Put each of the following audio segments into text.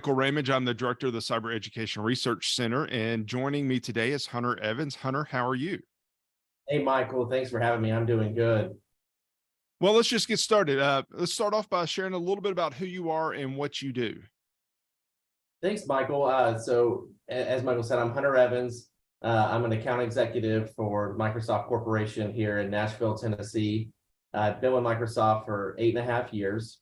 Michael Ramage. I'm the director of the Cyber Education Research Center, and joining me today is Hunter Evans. Hunter, how are you? Hey, Michael, thanks for having me. I'm doing good. Well, let's just get started. Let's start off by sharing a little bit about who you are and what you do. Thanks, Michael. As Michael said, I'm Hunter Evans. I'm an account executive for Microsoft Corporation here in Nashville, Tennessee. I've been with Microsoft for 8.5 years.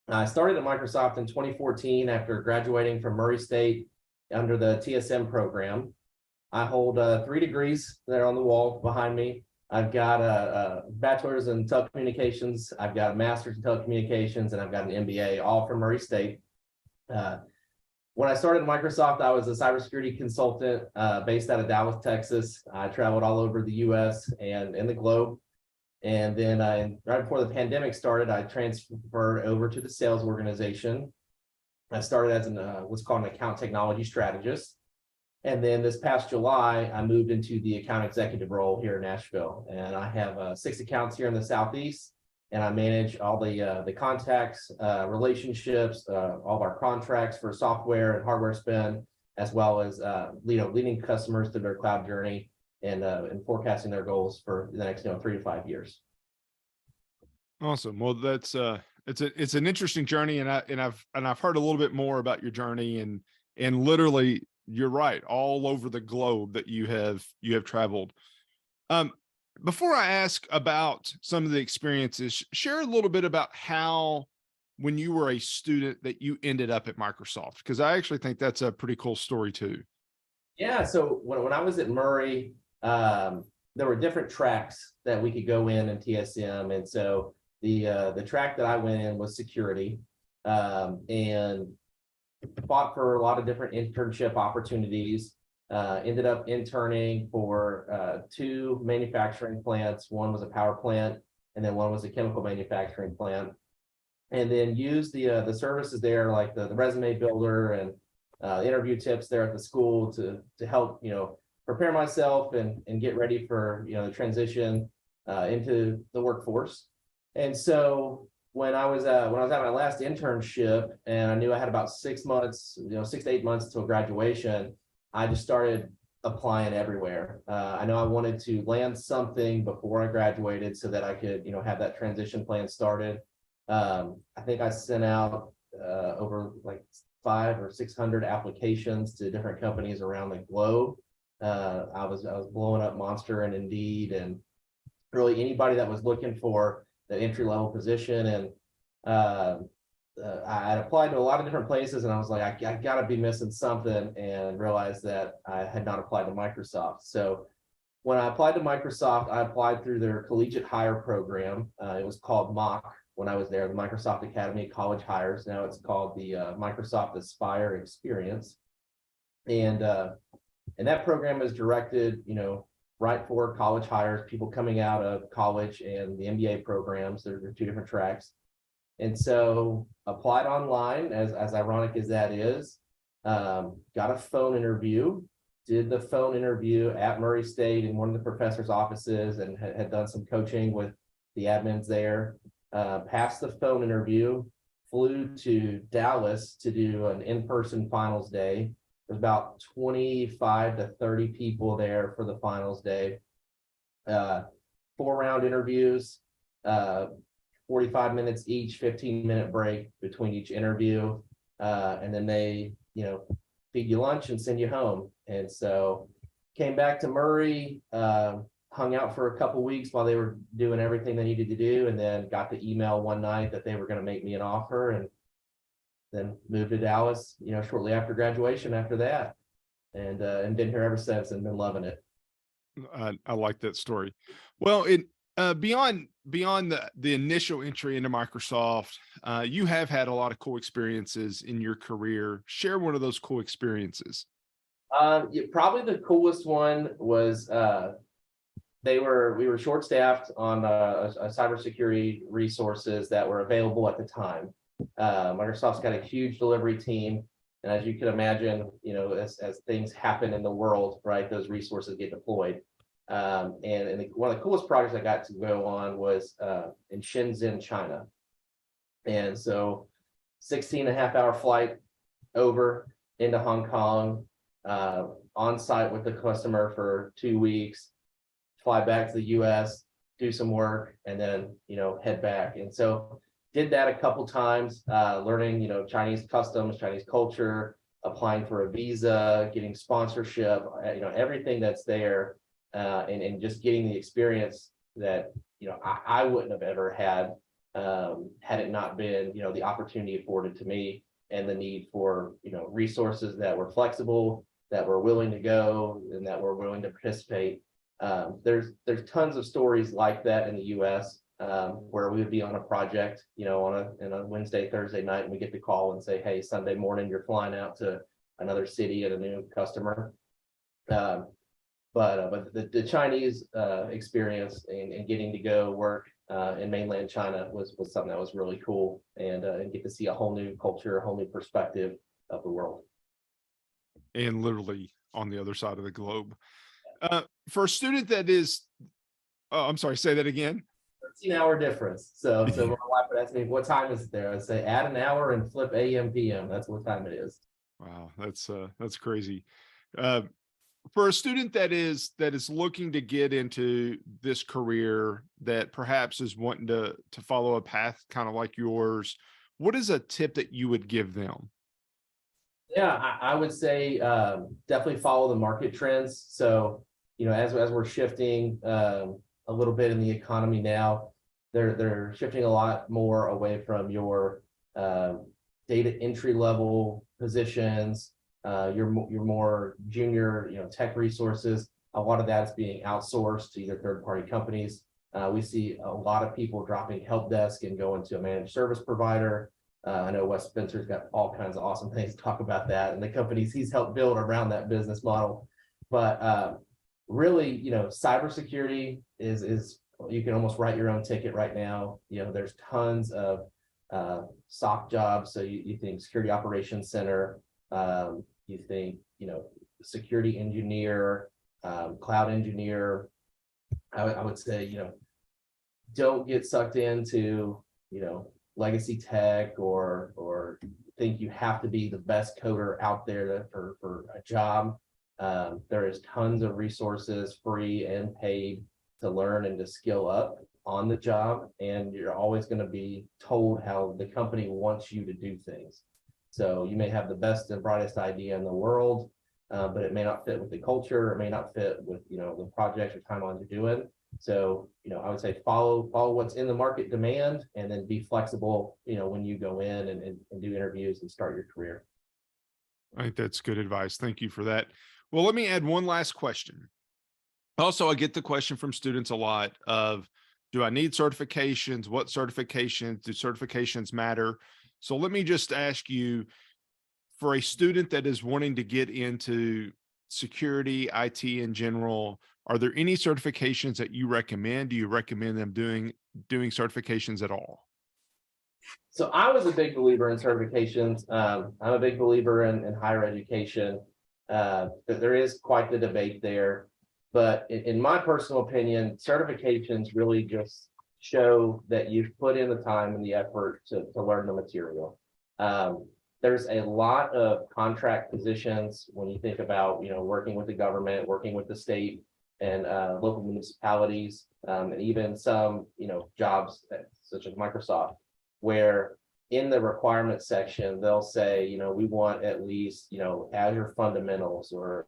I started at Microsoft in 2014 after graduating from Murray State under the TSM program. I hold 3 degrees there on the wall behind me. I've got a bachelor's in telecommunications, I've got a master's in telecommunications, and I've got an MBA, all from Murray State. When I started at Microsoft, I was a cybersecurity consultant based out of Dallas, Texas. I traveled all over the US and in the globe. And then right before the pandemic started, I transferred over to the sales organization. I started as what's called an account technology strategist. And then this past July, I moved into the account executive role here in Nashville. And I have 6 accounts here in the Southeast, and I manage all the contacts, relationships, all of our contracts for software and hardware spend, as well as leading customers through their cloud journey and forecasting their goals for the next 3 to 5 years. Awesome. Well, that's it's an interesting journey, and I've heard a little bit more about your journey, and literally, you're right, all over the globe that you have traveled. Before I ask about some of the experiences, share a little bit about how, when you were a student, that you ended up at Microsoft, because I actually think that's a pretty cool story too. Yeah, so when I was at Murray, there were different tracks that we could go in TSM, and so the track that I went in was security, and fought for a lot of different internship opportunities. Ended up interning for 2 manufacturing plants. One was a power plant, and then one was a chemical manufacturing plant. And then used the services there, like the resume builder and interview tips there at the school to help prepare myself and get ready for the transition into the workforce. And so when I was at my last internship, and I knew I had about 6 months, 6 to 8 months till graduation, I just started applying everywhere. I know I wanted to land something before I graduated so that I could, have that transition plan started. I think I sent out over like 500 or 600 applications to different companies around the globe. I was blowing up Monster and Indeed, and really anybody that was looking for the entry-level position. And I had applied to a lot of different places, and I was like, I got to be missing something, and realized that I had not applied to Microsoft. So when I applied to Microsoft, I applied through their collegiate hire program. It was called MOC when I was there, the Microsoft Academy of College Hires. Now it's called the Microsoft Aspire Experience. And that program is directed, right for college hires, people coming out of college, and the MBA programs. There are 2 different tracks. And so applied online, as ironic as that is, got a phone interview, did the phone interview at Murray State in one of the professor's offices, and had done some coaching with the admins there, passed the phone interview, flew to Dallas to do an in-person finals day. There's about 25 to 30 people there for the finals day. 4-round interviews, 45 minutes each, 15-minute break between each interview. And then they, feed you lunch and send you home. And so came back to Murray, hung out for a couple weeks while they were doing everything they needed to do, and then got the email one night that they were going to make me an offer, and then moved to Dallas, shortly after graduation after that, and been here ever since, and been loving it. I like that story. Well, beyond the initial entry into Microsoft, you have had a lot of cool experiences in your career. Share one of those cool experiences. Probably the coolest one was we were short-staffed on cybersecurity resources that were available at the time. Microsoft's got a huge delivery team, and as you can imagine, as things happen in the world, right, those resources get deployed. And one of the coolest projects I got to go on was in Shenzhen, China. And so 16.5-hour flight over into Hong Kong, on site with the customer for 2 weeks, fly back to the US, do some work, and then, head back. And so did that a couple times, learning, Chinese customs, Chinese culture, applying for a visa, getting sponsorship, everything that's there, and just getting the experience that, I wouldn't have ever had, had it not been, the opportunity afforded to me and the need for, resources that were flexible, that were willing to go, and that were willing to participate. There's tons of stories like that in the US, where we would be on a project, in a Wednesday, Thursday night, and we get the call and say, hey, Sunday morning, you're flying out to another city and a new customer. But the Chinese experience and getting to go work in mainland China was something that was really cool, and get to see a whole new culture, a whole new perspective of the world. And literally on the other side of the globe. For a student that is, oh, I'm sorry, say that again. 13-hour difference. So my wife would ask me, what time is it there? I'd say add an hour and flip AM PM. That's what time it is. Wow, that's crazy. For a student that is looking to get into this career, that perhaps is wanting to follow a path kind of like yours, what is a tip that you would give them? Yeah, I would say definitely follow the market trends. So, as we're shifting a little bit in the economy now, they're shifting a lot more away from your data entry level positions, your more junior, tech resources. A lot of that is being outsourced to either third-party companies. We see a lot of people dropping help desk and going to a managed service provider. I know Wes Spencer's got all kinds of awesome things to talk about that and the companies he's helped build around that business model. But really, cybersecurity is you can almost write your own ticket right now. There's tons of SOC jobs. So you think security operations center, you think, security engineer, cloud engineer. I would say, don't get sucked into, legacy tech or think you have to be the best coder out there for a job. There is tons of resources, free and paid, to learn and to skill up on the job, and you're always going to be told how the company wants you to do things. So you may have the best and brightest idea in the world, but it may not fit with the culture, it may not fit with the projects or timelines you're doing. So, I would say follow what's in the market demand, and then be flexible, when you go in and do interviews and start your career. I think that's good advice. Thank you for that. Well, let me add one last question. Also, I get the question from students a lot of, do I need certifications? What certifications? Do certifications matter? So let me just ask you, for a student that is wanting to get into security, IT in general, are there any certifications that you recommend? Do you recommend them doing certifications at all? So I was a big believer in certifications. I'm a big believer in higher education. There is quite the debate there. But in my personal opinion, certifications really just show that you've put in the time and the effort to learn the material. There's a lot of contract positions when you think about, working with the government, working with the state and local municipalities, and even some, jobs such as Microsoft, where in the requirement section, they'll say, we want at least, Azure fundamentals or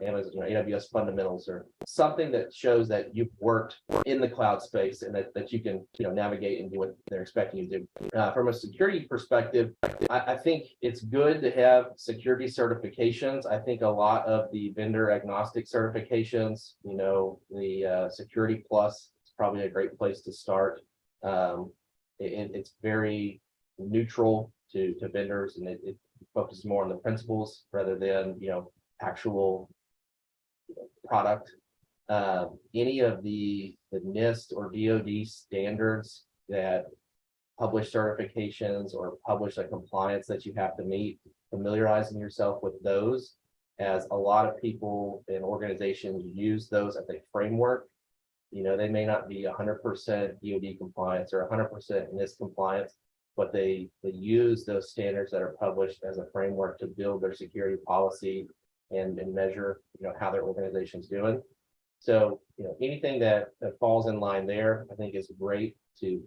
Amazon, AWS fundamentals, or something that shows that you've worked in the cloud space and that you can, navigate and do what they're expecting you to do. From a security perspective, I think it's good to have security certifications. I think a lot of the vendor agnostic certifications, the Security Plus is probably a great place to start. It's very neutral to vendors, and it focuses more on the principles rather than, actual product. Any of the NIST or DoD standards that publish certifications or publish a compliance that you have to meet, familiarizing yourself with those, as a lot of people and organizations use those as a framework They may not be 100% DoD compliance or 100% NIST compliance, but they use those standards that are published as a framework to build their security policy and measure, how their organization's doing. So, anything that falls in line there, I think is great to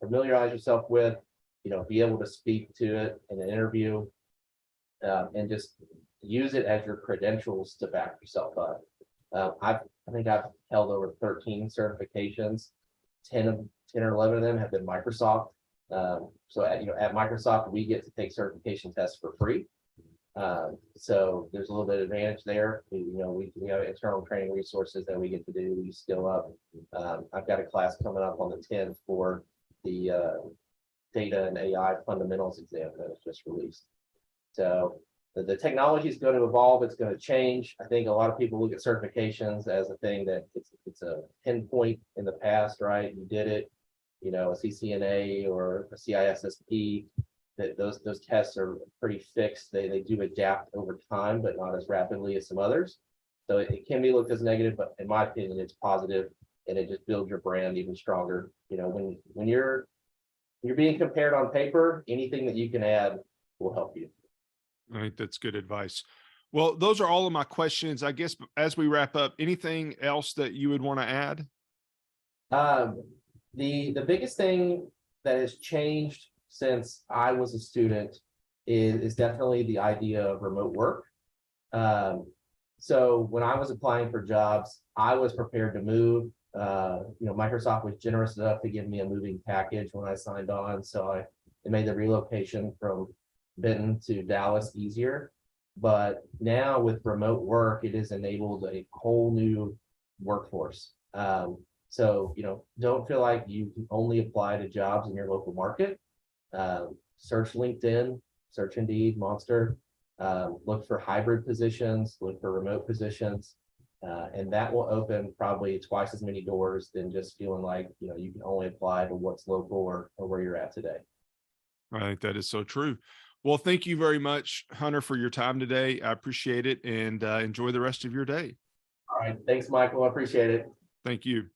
familiarize yourself with, be able to speak to it in an interview, and just use it as your credentials to back yourself up. I think I've held over 13 certifications. 10 or 11 of them have been Microsoft. So at Microsoft, we get to take certification tests for free. So there's a little bit of advantage there. We have internal training resources that we get to do. We skill up. I've got a class coming up on the 10th for the data and AI fundamentals exam that was just released. So the technology is going to evolve. It's going to change. I think a lot of people look at certifications as a thing that it's a pinpoint in the past, right? You did it, a CCNA or a CISSP. That those tests are pretty fixed. They do adapt over time, but not as rapidly as some others. So it can be looked as negative, but in my opinion, it's positive, and it just builds your brand even stronger. When you're being compared on paper, anything that you can add will help you. I think that's good advice. Well, those are all of my questions. I guess as we wrap up, anything else that you would want to add? The biggest thing that has changed since I was a student is definitely the idea of remote work. So when I was applying for jobs, I was prepared to move. Microsoft was generous enough to give me a moving package when I signed on. So it made the relocation from Benton to Dallas easier. But now with remote work, it has enabled a whole new workforce. So, don't feel like you can only apply to jobs in your local market. Search LinkedIn, search Indeed, Monster, look for hybrid positions, look for remote positions, and that will open probably twice as many doors than just feeling like, you can only apply to what's local or where you're at today. I think that is so true. Well, thank you very much, Hunter, for your time today. I appreciate it, and enjoy the rest of your day. All right. Thanks, Michael. I appreciate it. Thank you.